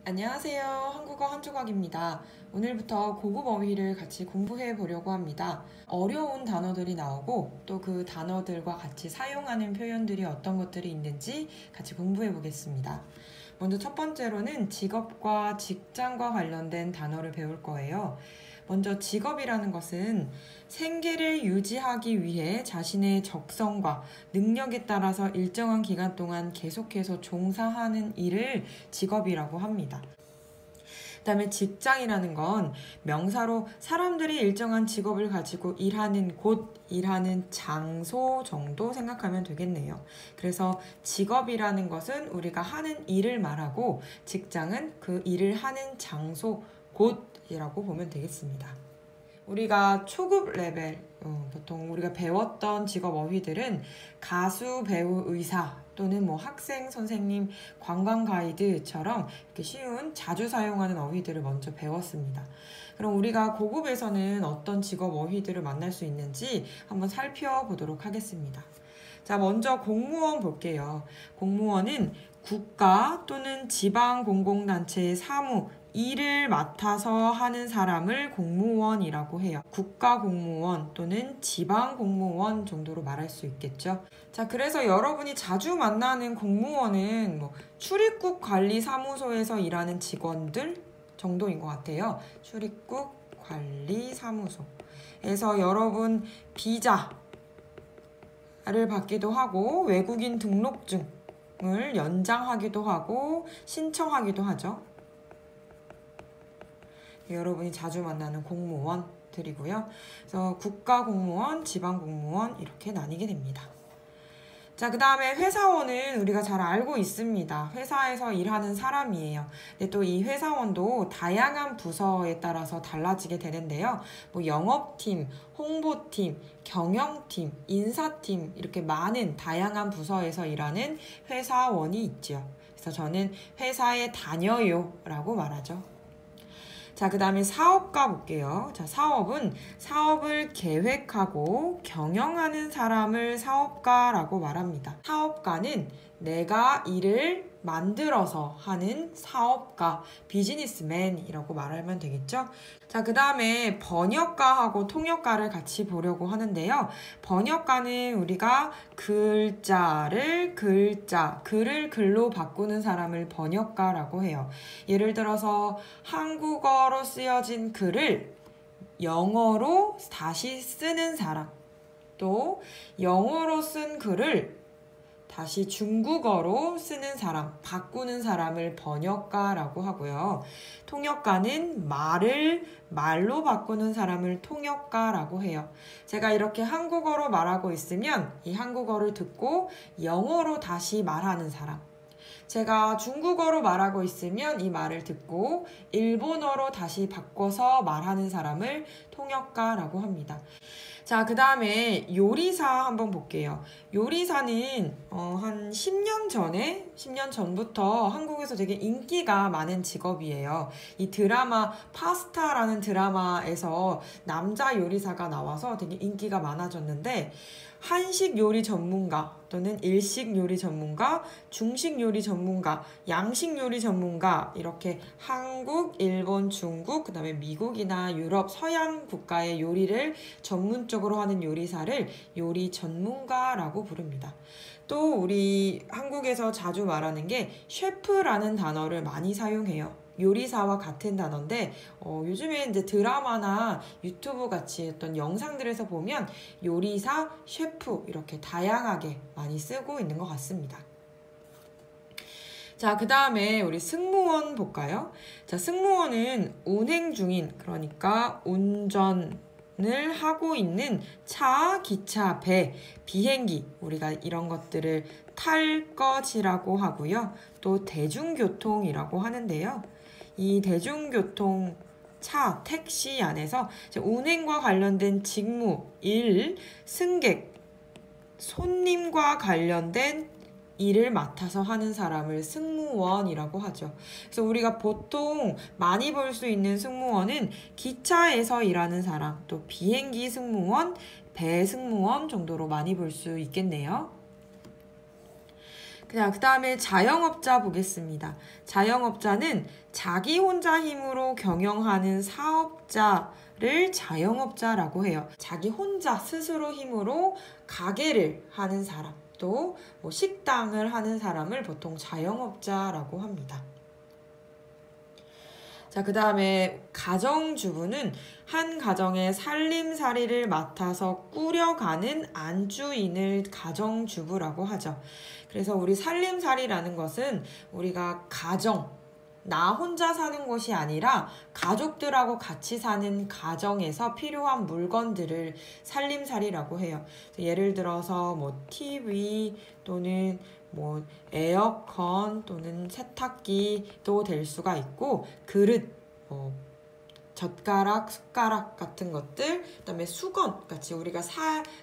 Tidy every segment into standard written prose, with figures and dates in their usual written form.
안녕하세요. 한국어 한 조각입니다. 오늘부터 고급 어휘를 같이 공부해 보려고 합니다. 어려운 단어들이 나오고 또 그 단어들과 같이 사용하는 표현들이 어떤 것들이 있는지 같이 공부해 보겠습니다. 먼저 첫 번째로는 직업과 직장과 관련된 단어를 배울 거예요. 먼저 직업이라는 것은 생계를 유지하기 위해 자신의 적성과 능력에 따라서 일정한 기간 동안 계속해서 종사하는 일을 직업이라고 합니다. 그다음에 직장이라는 건 명사로 사람들이 일정한 직업을 가지고 일하는 곳, 일하는 장소 정도 생각하면 되겠네요. 그래서 직업이라는 것은 우리가 하는 일을 말하고 직장은 그 일을 하는 장소, 곳이라고 보면 되겠습니다. 우리가 초급 레벨, 보통 우리가 배웠던 직업 어휘들은 가수, 배우, 의사 또는 학생, 선생님, 관광 가이드처럼 이렇게 쉬운 자주 사용하는 어휘들을 먼저 배웠습니다. 그럼 우리가 고급에서는 어떤 직업 어휘들을 만날 수 있는지 한번 살펴보도록 하겠습니다. 자, 먼저 공무원 볼게요. 공무원은 국가 또는 지방 공공단체의 사무, 일을 맡아서 하는 사람을 공무원이라고 해요. 국가 공무원 또는 지방 공무원 정도로 말할 수 있겠죠. 자, 그래서 여러분이 자주 만나는 공무원은 출입국 관리 사무소에서 일하는 직원들 정도인 것 같아요. 출입국 관리 사무소에서 여러분 비자를 받기도 하고 외국인 등록증을 연장하기도 하고 신청하기도 하죠. 여러분이 자주 만나는 공무원들이고요. 그래서 국가 공무원, 지방 공무원 이렇게 나뉘게 됩니다. 자, 그 다음에 회사원은 우리가 잘 알고 있습니다. 회사에서 일하는 사람이에요. 근데 또 이 회사원도 다양한 부서에 따라서 달라지게 되는데요. 영업팀, 홍보팀, 경영팀, 인사팀 이렇게 많은 다양한 부서에서 일하는 회사원이 있죠. 그래서 저는 회사에 다녀요 라고 말하죠. 자, 그 다음에 사업가 볼게요. 자, 사업은 사업을 계획하고 경영하는 사람을 사업가라고 말합니다. 사업가는 내가 일을 만들어서 하는 사업가, 비즈니스맨이라고 말하면 되겠죠? 자, 그 다음에 번역가하고 통역가를 같이 보려고 하는데요. 번역가는 우리가 글자를 글자, 글을 글로 바꾸는 사람을 번역가라고 해요. 예를 들어서 한국어로 쓰여진 글을 영어로 다시 쓰는 사람, 또 영어로 쓴 글을 다시 중국어로 쓰는 사람, 바꾸는 사람을 번역가라고 하고요. 통역가는 말을 말로 바꾸는 사람을 통역가라고 해요. 제가 이렇게 한국어로 말하고 있으면 이 한국어를 듣고 영어로 다시 말하는 사람, 제가 중국어로 말하고 있으면 이 말을 듣고 일본어로 다시 바꿔서 말하는 사람을 통역가라고 합니다. 자, 그 다음에 요리사 한번 볼게요. 요리사는 한 10년 전부터 한국에서 되게 인기가 많은 직업이에요. 이 드라마 파스타라는 드라마에서 남자 요리사가 나와서 되게 인기가 많아졌는데 한식 요리 전문가 또는 일식 요리 전문가, 중식 요리 전문가, 양식 요리 전문가 이렇게 한국, 일본, 중국, 그 다음에 미국이나 유럽, 서양 국가의 요리를 전문적으로 하는 요리사를 요리 전문가라고 부릅니다. 또 우리 한국에서 자주 말하는 게 셰프라는 단어를 많이 사용해요. 요리사와 같은 단어인데 요즘에 이제 드라마나 유튜브 같이 어떤 영상들에서 보면 요리사, 셰프 이렇게 다양하게 많이 쓰고 있는 것 같습니다. 자, 그 다음에 우리 승무원 볼까요? 자, 승무원은 운행 중인, 그러니까 운전을 하고 있는 차, 기차, 배, 비행기, 우리가 이런 것들을 탈 것이라고 하고요. 또 대중교통이라고 하는데요. 이 대중교통, 차, 택시 안에서 운행과 관련된 직무, 일, 승객, 손님과 관련된 일을 맡아서 하는 사람을 승무원이라고 하죠. 그래서 우리가 보통 많이 볼 수 있는 승무원은 기차에서 일하는 사람, 또 비행기 승무원, 배 승무원 정도로 많이 볼 수 있겠네요. 그 다음에 자영업자 보겠습니다. 자영업자는 자기 혼자 힘으로 경영하는 사업자를 자영업자라고 해요. 자기 혼자 스스로 힘으로 가게를 하는 사람, 또 뭐 식당을 하는 사람을 보통 자영업자라고 합니다. 자, 그 다음에 가정주부는 한 가정의 살림살이를 맡아서 꾸려가는 안주인을 가정주부라고 하죠. 그래서 우리 살림살이라는 것은 우리가 가정, 나 혼자 사는 것이 아니라 가족들하고 같이 사는 가정에서 필요한 물건들을 살림살이라고 해요. 예를 들어서 뭐 TV 또는 뭐 에어컨 또는 세탁기도 될 수가 있고, 그릇, 뭐 젓가락, 숟가락 같은 것들, 그다음에 수건 같이 우리가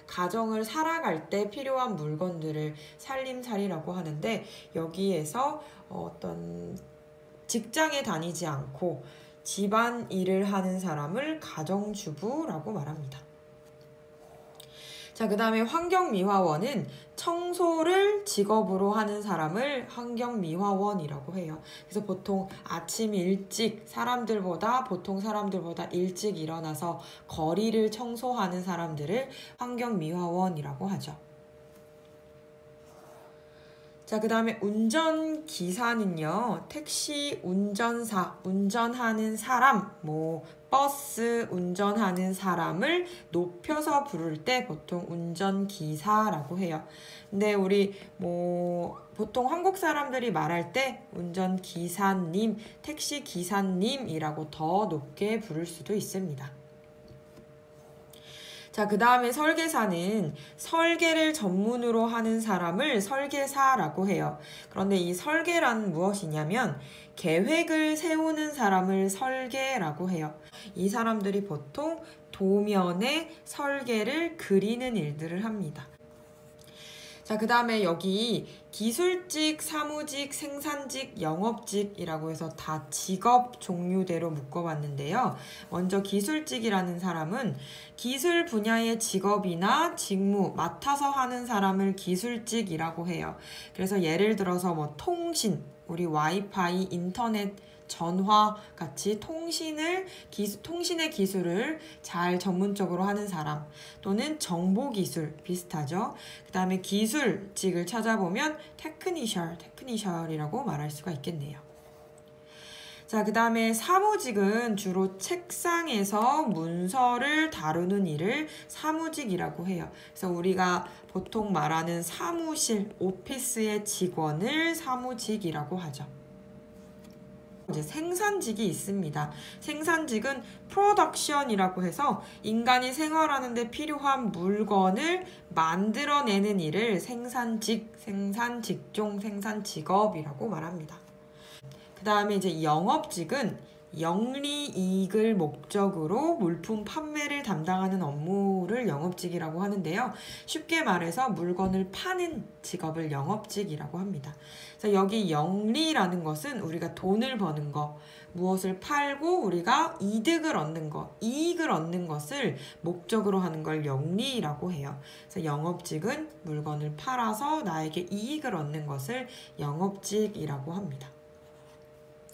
가정을 살아갈 때 필요한 물건들을 살림살이라고 하는데, 여기에서 어떤 직장에 다니지 않고 집안 일을 하는 사람을 가정주부라고 말합니다. 자, 그 다음에 환경미화원은 청소를 직업으로 하는 사람을 환경미화원이라고 해요. 그래서 보통 아침 일찍 보통 사람들보다 일찍 일어나서 거리를 청소하는 사람들을 환경미화원이라고 하죠. 자, 그 다음에 운전기사는요, 택시 운전사, 운전하는 사람, 뭐 버스 운전하는 사람을 높여서 부를 때 보통 운전기사라고 해요. 근데 우리 뭐 보통 한국 사람들이 말할 때 운전기사님, 택시기사님이라고 더 높게 부를 수도 있습니다. 자, 그 다음에 설계사는 설계를 전문으로 하는 사람을 설계사라고 해요. 그런데 이 설계란 무엇이냐면 계획을 세우는 사람을 설계라고 해요. 이 사람들이 보통 도면에 설계를 그리는 일들을 합니다. 자, 그 다음에 여기 기술직, 사무직, 생산직, 영업직이라고 해서 다 직업 종류대로 묶어봤는데요. 먼저 기술직이라는 사람은 기술 분야의 직업이나 직무 맡아서 하는 사람을 기술직이라고 해요. 그래서 예를 들어서 뭐 통신, 우리 와이파이, 인터넷, 전화 같이 통신의 기술을 잘 전문적으로 하는 사람, 또는 정보기술 비슷하죠. 그 다음에 기술직을 찾아보면 테크니셜이라고 말할 수가 있겠네요. 자, 그 다음에 사무직은 주로 책상에서 문서를 다루는 일을 사무직이라고 해요. 그래서 우리가 보통 말하는 사무실, 오피스의 직원을 사무직이라고 하죠. 이제 생산직이 있습니다. 생산직은 프로덕션이라고 해서 인간이 생활하는데 필요한 물건을 만들어내는 일을 생산직, 생산직종, 생산직업이라고 말합니다. 그 다음에 이제 영업직은 영리이익을 목적으로 물품 판매를 담당하는 업무를 영업직이라고 하는데요. 쉽게 말해서 물건을 파는 직업을 영업직이라고 합니다. 그래서 여기 영리라는 것은 우리가 돈을 버는 거, 무엇을 팔고 우리가 이득을 얻는 것, 이익을 얻는 것을 목적으로 하는 걸 영리라고 해요. 그래서 영업직은 물건을 팔아서 나에게 이익을 얻는 것을 영업직이라고 합니다.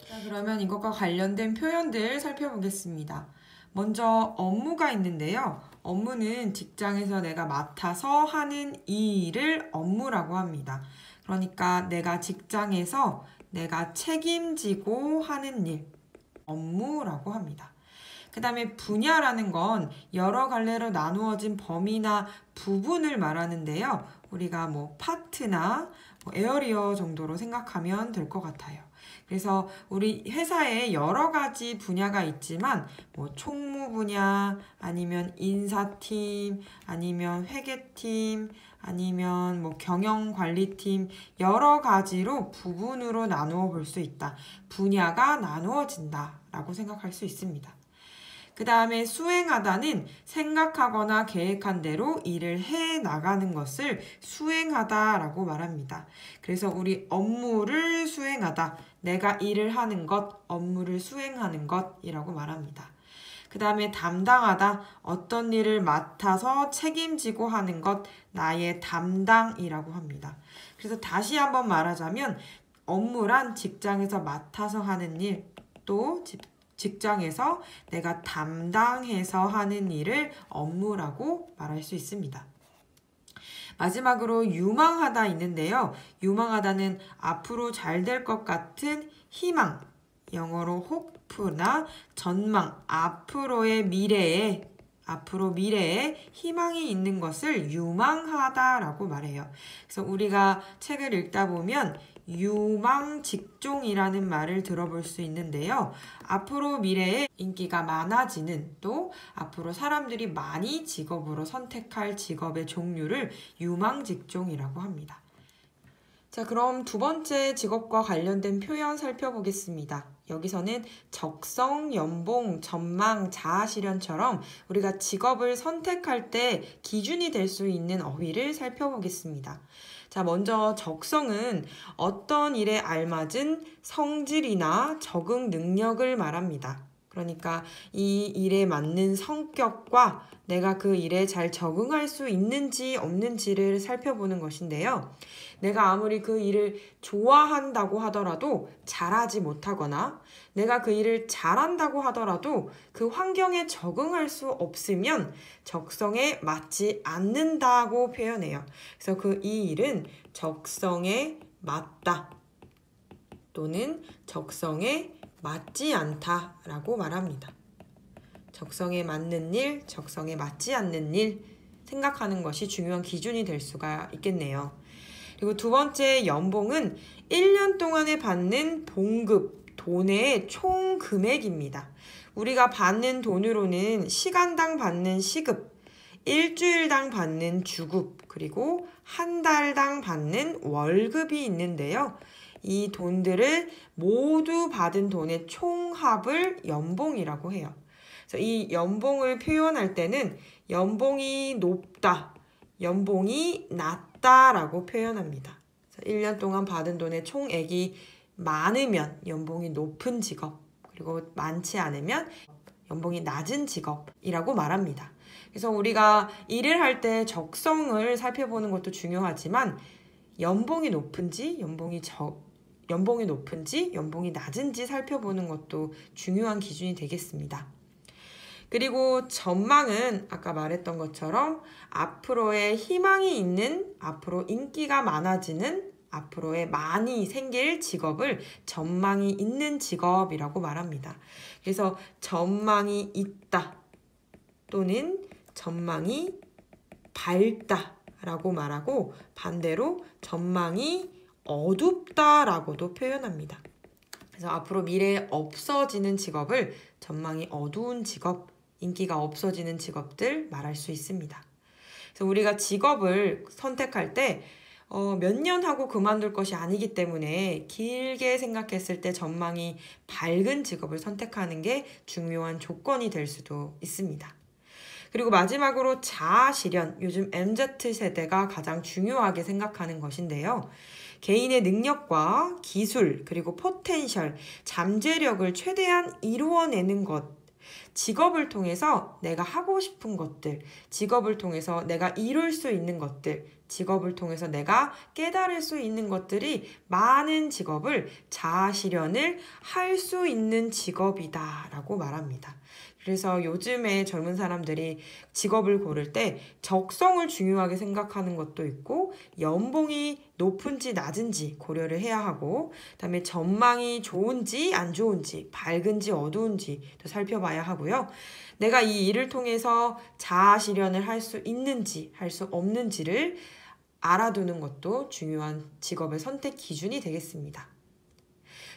자, 그러면 이것과 관련된 표현들 살펴보겠습니다. 먼저 업무가 있는데요. 업무는 직장에서 내가 맡아서 하는 이 일을 업무라고 합니다. 그러니까 내가 직장에서 내가 책임지고 하는 일, 업무라고 합니다. 그 다음에 분야라는 건 여러 갈래로 나누어진 범위나 부분을 말하는데요. 우리가 뭐 파트나 뭐 에어리어 정도로 생각하면 될 것 같아요. 그래서 우리 회사에 여러 가지 분야가 있지만 뭐 총무 분야, 아니면 인사팀, 아니면 회계팀, 아니면 뭐 경영관리팀, 여러 가지로 부분으로 나누어 볼 수 있다. 분야가 나누어진다 라고 생각할 수 있습니다. 그 다음에 수행하다는 생각하거나 계획한 대로 일을 해 나가는 것을 수행하다라고 말합니다. 그래서 우리 업무를 수행하다, 내가 일을 하는 것, 업무를 수행하는 것이라고 말합니다. 그 다음에 담당하다, 어떤 일을 맡아서 책임지고 하는 것, 나의 담당이라고 합니다. 그래서 다시 한번 말하자면 업무란 직장에서 맡아서 하는 일, 또 직장에서 내가 담당해서 하는 일을 업무라고 말할 수 있습니다. 마지막으로 유망하다 있는데요. 유망하다는 앞으로 잘 될 것 같은 희망, 영어로 hope나 전망, 앞으로의 미래에 희망이 있는 것을 유망하다라고 말해요. 그래서 우리가 책을 읽다 보면 유망직종이라는 말을 들어볼 수 있는데요. 앞으로 미래에 인기가 많아지는, 또 앞으로 사람들이 많이 직업으로 선택할 직업의 종류를 유망직종이라고 합니다. 자, 그럼 두 번째 직업과 관련된 표현 살펴보겠습니다. 여기서는 적성, 연봉, 전망, 자아실현처럼 우리가 직업을 선택할 때 기준이 될 수 있는 어휘를 살펴보겠습니다. 자, 먼저 적성은 어떤 일에 알맞은 성질이나 적응 능력을 말합니다. 그러니까 이 일에 맞는 성격과 내가 그 일에 잘 적응할 수 있는지 없는지를 살펴보는 것인데요. 내가 아무리 그 일을 좋아한다고 하더라도 잘하지 못하거나 내가 그 일을 잘한다고 하더라도 그 환경에 적응할 수 없으면 적성에 맞지 않는다고 표현해요. 그래서 이 일은 적성에 맞다 또는 적성에 맞지 않다라고 말합니다. 적성에 맞는 일, 적성에 맞지 않는 일 생각하는 것이 중요한 기준이 될 수가 있겠네요. 그리고 두 번째 연봉은 1년 동안에 받는 봉급, 돈의 총 금액입니다. 우리가 받는 돈으로는 시간당 받는 시급, 일주일당 받는 주급, 그리고 한 달당 받는 월급이 있는데요. 이 돈들을 모두 받은 돈의 총합을 연봉이라고 해요. 그래서 이 연봉을 표현할 때는 연봉이 높다, 연봉이 낮다라고 표현합니다. 1년 동안 받은 돈의 총액이 많으면 연봉이 높은 직업, 그리고 많지 않으면 연봉이 낮은 직업이라고 말합니다. 그래서 우리가 일을 할 때 적성을 살펴보는 것도 중요하지만 연봉이 높은지, 연봉이 낮은지 살펴보는 것도 중요한 기준이 되겠습니다. 그리고 전망은 아까 말했던 것처럼 앞으로의 희망이 있는, 앞으로 인기가 많아지는, 앞으로의 많이 생길 직업을 전망이 있는 직업이라고 말합니다. 그래서 전망이 있다 또는 전망이 밝다라고 말하고 반대로 전망이 어둡다라고도 표현합니다. 그래서 앞으로 미래에 없어지는 직업을 전망이 어두운 직업, 인기가 없어지는 직업들 말할 수 있습니다. 그래서 우리가 직업을 선택할 때 몇 년 하고 그만둘 것이 아니기 때문에 길게 생각했을 때 전망이 밝은 직업을 선택하는 게 중요한 조건이 될 수도 있습니다. 그리고 마지막으로 자아실현, 요즘 MZ세대가 가장 중요하게 생각하는 것인데요. 개인의 능력과 기술, 그리고 포텐셜, 잠재력을 최대한 이루어내는 것, 직업을 통해서 내가 하고 싶은 것들, 직업을 통해서 내가 이룰 수 있는 것들, 직업을 통해서 내가 깨달을 수 있는 것들이 많은 직업을 자아실현을 할 수 있는 직업이다라고 말합니다. 그래서 요즘에 젊은 사람들이 직업을 고를 때 적성을 중요하게 생각하는 것도 있고 연봉이 높은지 낮은지 고려를 해야 하고 그다음에 전망이 좋은지 안 좋은지 밝은지 어두운지도 살펴봐야 하고요. 내가 이 일을 통해서 자아 실현을 할 수 있는지 할 수 없는지를 알아두는 것도 중요한 직업의 선택 기준이 되겠습니다.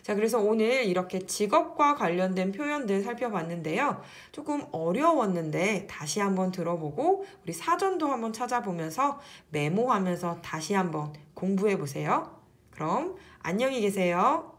자, 그래서 오늘 이렇게 직업과 관련된 표현들 살펴봤는데요. 조금 어려웠는데 다시 한번 들어보고 우리 사전도 한번 찾아보면서 메모하면서 다시 한번 공부해 보세요. 그럼 안녕히 계세요.